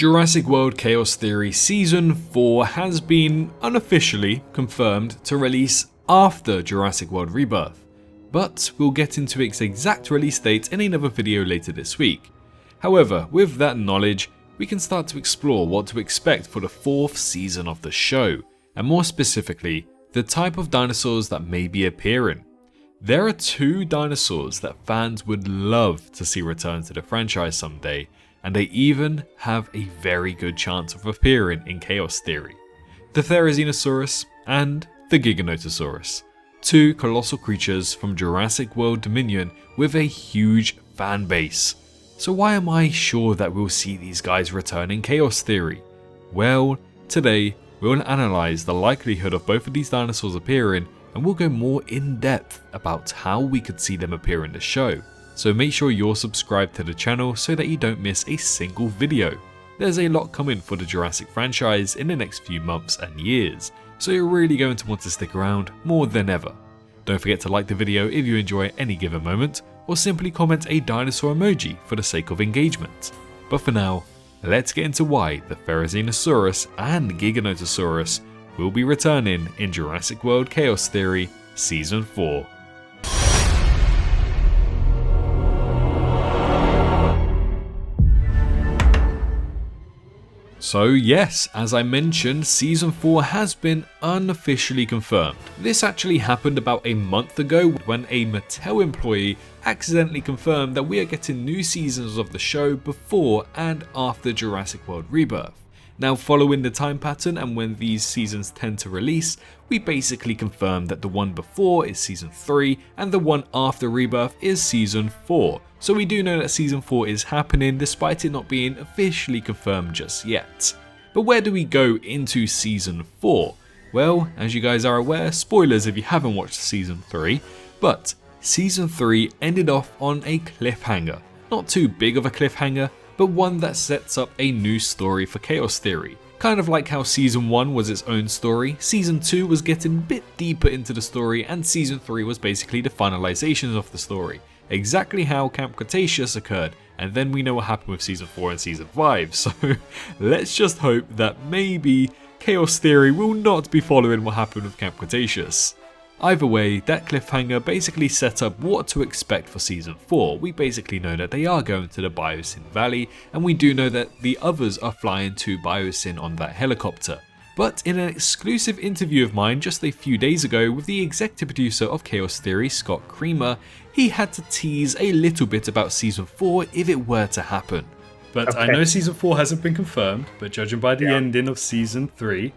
Jurassic World Chaos Theory Season 4 has been unofficially confirmed to release after Jurassic World Rebirth, but we'll get into its exact release date in another video later this week. However, with that knowledge, we can start to explore what to expect for the 4th season of the show, and more specifically, the type of dinosaurs that may be appearing. There are 2 dinosaurs that fans would love to see return to the franchise someday, and they even have a very good chance of appearing in Chaos Theory. The Therizinosaurus and the Giganotosaurus. 2 colossal creatures from Jurassic World Dominion with a huge fan base. So why am I sure that we'll see these guys return in Chaos Theory? Well, today we'll analyse the likelihood of both of these dinosaurs appearing, and we'll go more in depth about how we could see them appear in the show. So make sure you're subscribed to the channel so that you don't miss a single video. There's a lot coming for the Jurassic franchise in the next few months and years, so you're really going to want to stick around more than ever. Don't forget to like the video if you enjoy any given moment, or simply comment a dinosaur emoji for the sake of engagement. But for now, let's get into why the Therizinosaurus and Giganotosaurus will be returning in Jurassic World Chaos Theory Season 4. So yes, as I mentioned, Season 4 has been unofficially confirmed. This actually happened about a month ago when a Mattel employee accidentally confirmed that we are getting new seasons of the show before and after Jurassic World Rebirth. Now, following the time pattern and when these seasons tend to release, we basically confirmed that the one before is Season 3 and the one after Rebirth is Season 4. So we do know that Season 4 is happening despite it not being officially confirmed just yet. But where do we go into Season 4? Well, as you guys are aware, spoilers if you haven't watched Season 3, but Season 3 ended off on a cliffhanger. Not too big of a cliffhanger, but one that sets up a new story for Chaos Theory. Kind of like how Season 1 was its own story, Season 2 was getting a bit deeper into the story, and Season 3 was basically the finalization of the story. Exactly how Camp Cretaceous occurred, and then we know what happened with Season 4 and Season 5, so let's just hope that maybe Chaos Theory will not be following what happened with Camp Cretaceous. Either way, that cliffhanger basically set up what to expect for Season 4. We basically know that they are going to the Biosyn Valley, and we do know that the others are flying to Biosyn on that helicopter. But in an exclusive interview of mine just a few days ago with the executive producer of Chaos Theory, Scott Creamer, he had to tease a little bit about Season 4 if it were to happen. But okay. I know Season 4 hasn't been confirmed, but judging by the ending of Season 3,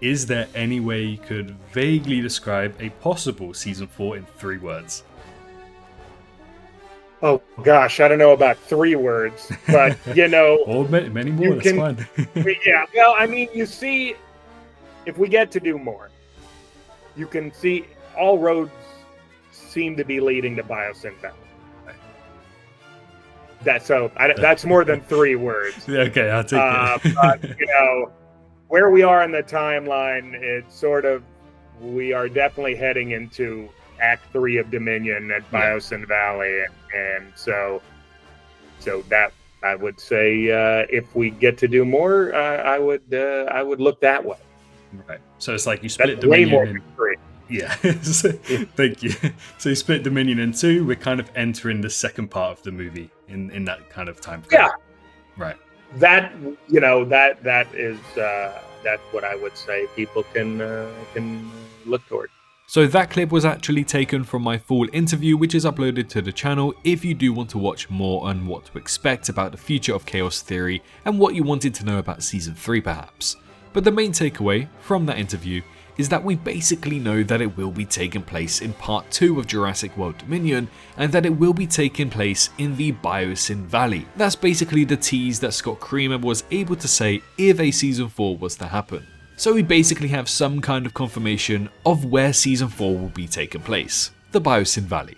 is there any way you could vaguely describe a possible Season 4 in 3 words? Oh gosh, I don't know about 3 words, but you know... or many more, that's fine. Yeah, well, I mean, you see, if we get to do more, you can see all roads seem to be leading to Biosyn Valley. That's more than 3 words. Yeah, okay, I'll take it. But, you know, where we are in the timeline, it's sort of, we are definitely heading into Act 3 of Dominion at Biosyn Valley, and so that I would say if we get to do more, I would look that way. Right. So it's like you split That's Dominion way more in than 3. Yeah. Thank you. So you split Dominion in 2. We're kind of entering the second part of the movie in that kind of time frame. Yeah. Right. That, you know, that is that's what I would say people can look toward. So that clip was actually taken from my full interview, which is uploaded to the channel if you do want to watch more on what to expect about the future of Chaos Theory and what you wanted to know about Season 3 perhaps. But the main takeaway from that interview is that we basically know that it will be taking place in Part 2 of Jurassic World Dominion, and that it will be taking place in the Biosyn Valley. That's basically the tease that Scott Creamer was able to say if a Season 4 was to happen. So we basically have some kind of confirmation of where Season 4 will be taking place, the Biosyn Valley.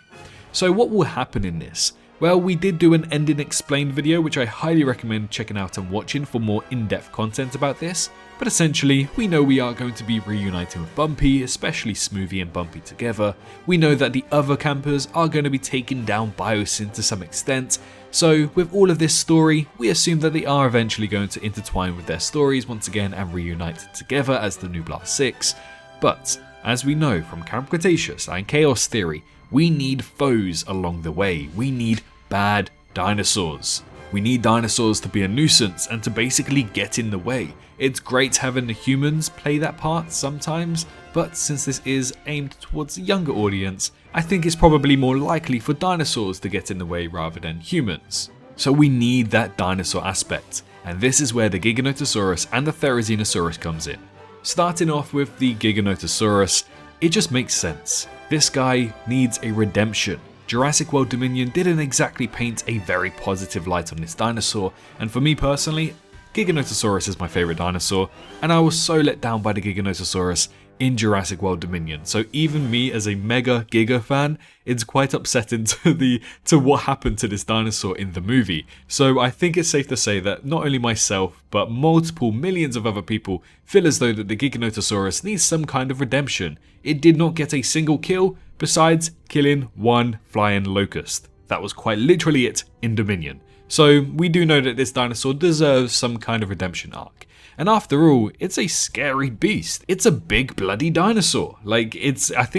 So what will happen in this? Well, we did do an Ending Explained video, which I highly recommend checking out and watching for more in-depth content about this. But essentially, we know we are going to be reuniting with Bumpy, especially Smoothie and Bumpy together. We know that the other campers are going to be taking down Biosyn to some extent. So with all of this story, we assume that they are eventually going to intertwine with their stories once again and reunite together as the New Blast 6. But as we know from Camp Cretaceous and Chaos Theory, we need foes along the way. We need bad dinosaurs. We need dinosaurs to be a nuisance and to basically get in the way. It's great having the humans play that part sometimes, but since this is aimed towards a younger audience, I think it's probably more likely for dinosaurs to get in the way rather than humans. So we need that dinosaur aspect, and this is where the Giganotosaurus and the Therizinosaurus comes in. Starting off with the Giganotosaurus, it just makes sense. This guy needs a redemption. Jurassic World Dominion didn't exactly paint a very positive light on this dinosaur, and for me personally, Giganotosaurus is my favourite dinosaur, and I was so let down by the Giganotosaurus in Jurassic World Dominion. So even me as a mega Giga fan, it's quite upsetting to what happened to this dinosaur in the movie. So I think it's safe to say that not only myself, but multiple millions of other people feel as though that the Giganotosaurus needs some kind of redemption. It did not get a single kill, besides killing one flying locust. That was quite literally it in Dominion. So we do know that this dinosaur deserves some kind of redemption arc. And after all, it's a scary beast. It's a big bloody dinosaur. I think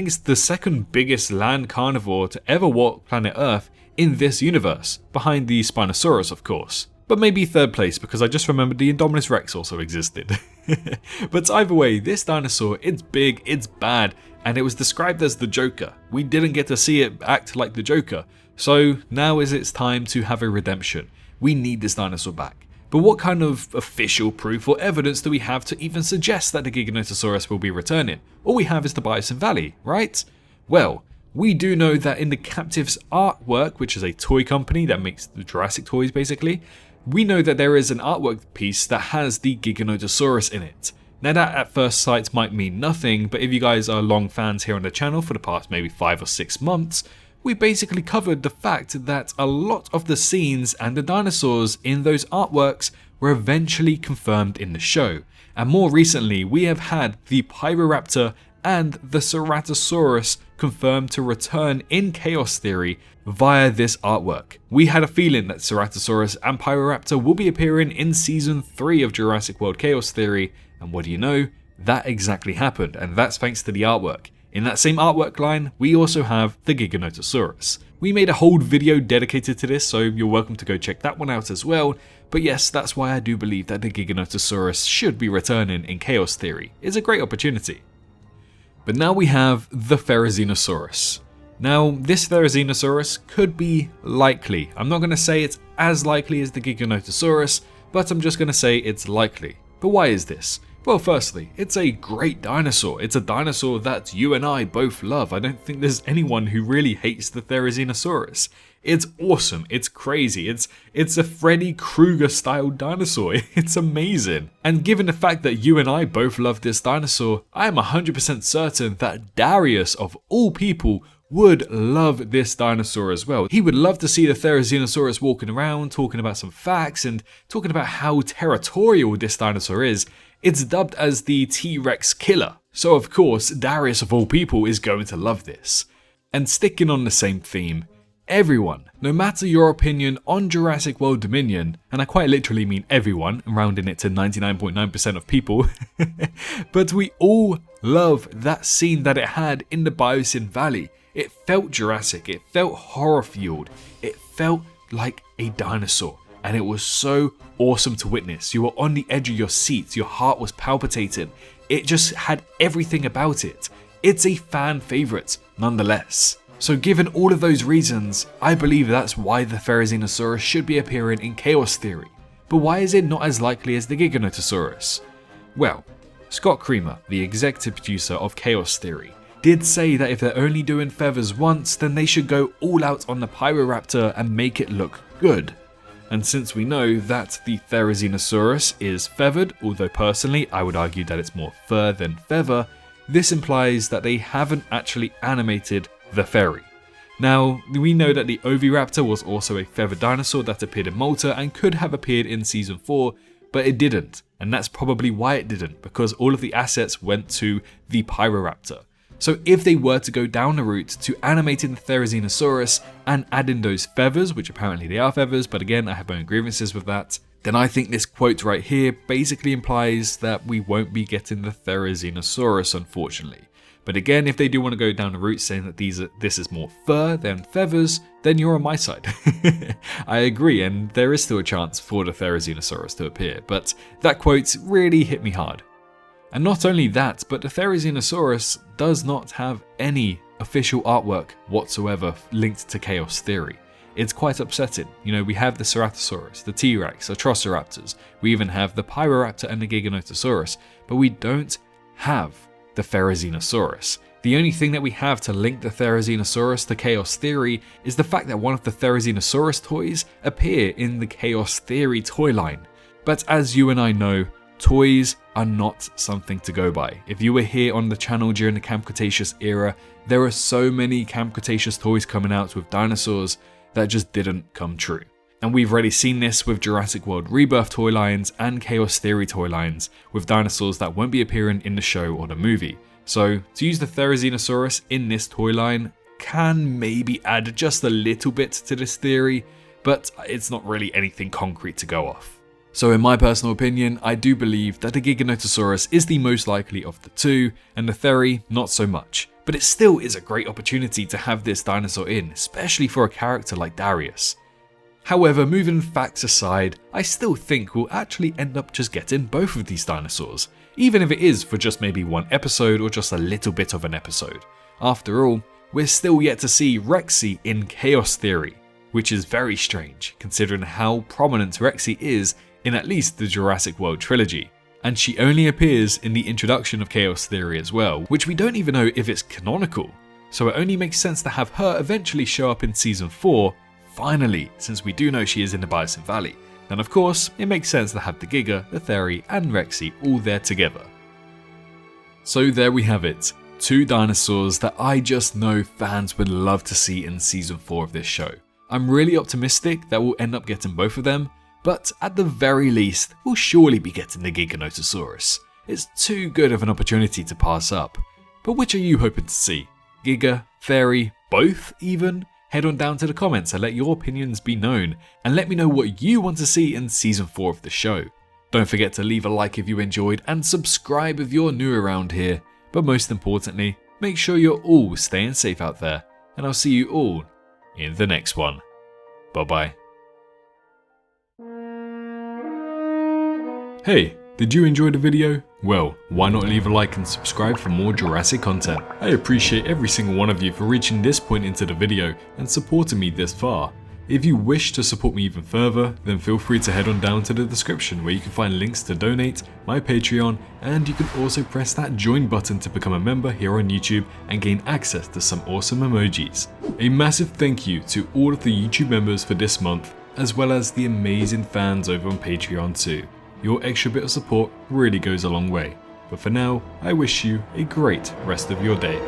it's the second biggest land carnivore to ever walk planet Earth in this universe, behind the Spinosaurus of course. But maybe third place because I just remembered the Indominus Rex also existed. But either way, this dinosaur, it's big, it's bad, and it was described as the Joker. We didn't get to see it act like the Joker. So now is its time to have a redemption. We need this dinosaur back. But what kind of official proof or evidence do we have to even suggest that the Giganotosaurus will be returning? All we have is the Biosyn Valley, right? Well, we do know that in the Captives artwork, which is a toy company that makes the Jurassic toys basically, we know that there is an artwork piece that has the Giganotosaurus in it. Now that at first sight might mean nothing, but if you guys are long fans here on the channel for the past maybe 5 or 6 months, we basically covered the fact that a lot of the scenes and the dinosaurs in those artworks were eventually confirmed in the show. And more recently, we have had the Pyroraptor and the Ceratosaurus confirmed to return in Chaos Theory via this artwork. We had a feeling that Ceratosaurus and Pyroraptor will be appearing in Season 3 of Jurassic World Chaos Theory, and what do you know? That exactly happened, and that's thanks to the artwork. In that same artwork line, we also have the Giganotosaurus. We made a whole video dedicated to this, so you're welcome to go check that one out as well. But yes, that's why I do believe that the Giganotosaurus should be returning in Chaos Theory. It's a great opportunity. But now we have the Therizinosaurus. Now, this Therizinosaurus could be likely. I'm not going to say it's as likely as the Giganotosaurus, but I'm just going to say it's likely. But why is this? Well, firstly, it's a great dinosaur. It's a dinosaur that you and I both love. I don't think there's anyone who really hates the Therizinosaurus. It's awesome. It's crazy. It's a Freddy Krueger style dinosaur. It's amazing. And given the fact that you and I both love this dinosaur, I am 100% certain that Darius, of all people, would love this dinosaur as well. He would love to see the Therizinosaurus walking around, talking about some facts, and talking about how territorial this dinosaur is. It's dubbed as the T-Rex killer, so of course Darius of all people is going to love this. And sticking on the same theme, everyone, no matter your opinion on Jurassic World Dominion, and I quite literally mean everyone, rounding it to 99.9% of people, but we all love that scene that it had in the Biosyn Valley. It felt Jurassic, it felt horror-fueled, it felt like a dinosaur. And it was so awesome to witness. You were on the edge of your seat, your heart was palpitating. It just had everything about it. It's a fan favourite, nonetheless. So given all of those reasons, I believe that's why the Therizinosaurus should be appearing in Chaos Theory. But why is it not as likely as the Giganotosaurus? Well, Scott Creamer, the executive producer of Chaos Theory, did say that if they're only doing feathers once, then they should go all out on the Pyroraptor and make it look good. And since we know that the Therizinosaurus is feathered, although personally I would argue that it's more fur than feather, this implies that they haven't actually animated the Theri. Now, we know that the Oviraptor was also a feathered dinosaur that appeared in Malta and could have appeared in Season 4, but it didn't, and that's probably why it didn't, because all of the assets went to the Pyroraptor. So if they were to go down the route to animating the Therizinosaurus and add in those feathers, which apparently they are feathers, but again, I have my own grievances with that, then I think this quote right here basically implies that we won't be getting the Therizinosaurus, unfortunately. But again, if they do want to go down the route saying that this is more fur than feathers, then you're on my side. I agree, and there is still a chance for the Therizinosaurus to appear, but that quote really hit me hard. And not only that, but the Therizinosaurus does not have any official artwork whatsoever linked to Chaos Theory. It's quite upsetting. You know, we have the Ceratosaurus, the T-Rex, Atrociraptors, we even have the Pyroraptor and the Giganotosaurus, but we don't have the Therizinosaurus. The only thing that we have to link the Therizinosaurus to Chaos Theory is the fact that one of the Therizinosaurus toys appear in the Chaos Theory toy line. But as you and I know, toys are not something to go by. If you were here on the channel during the Camp Cretaceous era, there are so many Camp Cretaceous toys coming out with dinosaurs that just didn't come true. And we've already seen this with Jurassic World Rebirth toy lines and Chaos Theory toy lines with dinosaurs that won't be appearing in the show or the movie. So to use the Therizinosaurus in this toy line can maybe add just a little bit to this theory, but it's not really anything concrete to go off. So in my personal opinion, I do believe that the Giganotosaurus is the most likely of the two, and the Theri not so much. But it still is a great opportunity to have this dinosaur in, especially for a character like Darius. However, moving facts aside, I still think we'll actually end up just getting both of these dinosaurs, even if it is for just maybe one episode or just a little bit of an episode. After all, we're still yet to see Rexy in Chaos Theory, which is very strange considering how prominent Rexy is in at least the Jurassic World trilogy. And she only appears in the introduction of Chaos Theory as well, which we don't even know if it's canonical. So it only makes sense to have her eventually show up in Season 4, finally, since we do know she is in the Bison Valley. Then of course, it makes sense to have the Giga, the Theri, and Rexy all there together. So there we have it, two dinosaurs that I just know fans would love to see in Season 4 of this show. I'm really optimistic that we'll end up getting both of them, but at the very least, we'll surely be getting the Giganotosaurus. It's too good of an opportunity to pass up. But which are you hoping to see? Giga, Theri, both even? Head on down to the comments and let your opinions be known, and let me know what you want to see in Season 4 of the show. Don't forget to leave a like if you enjoyed and subscribe if you're new around here. But most importantly, make sure you're all staying safe out there, and I'll see you all in the next one. Bye bye. Hey, did you enjoy the video? Well, why not leave a like and subscribe for more Jurassic content? I appreciate every single one of you for reaching this point into the video and supporting me this far. If you wish to support me even further, then feel free to head on down to the description where you can find links to donate, my Patreon, and you can also press that join button to become a member here on YouTube and gain access to some awesome emojis. A massive thank you to all of the YouTube members for this month, as well as the amazing fans over on Patreon too. Your extra bit of support really goes a long way. But for now, I wish you a great rest of your day.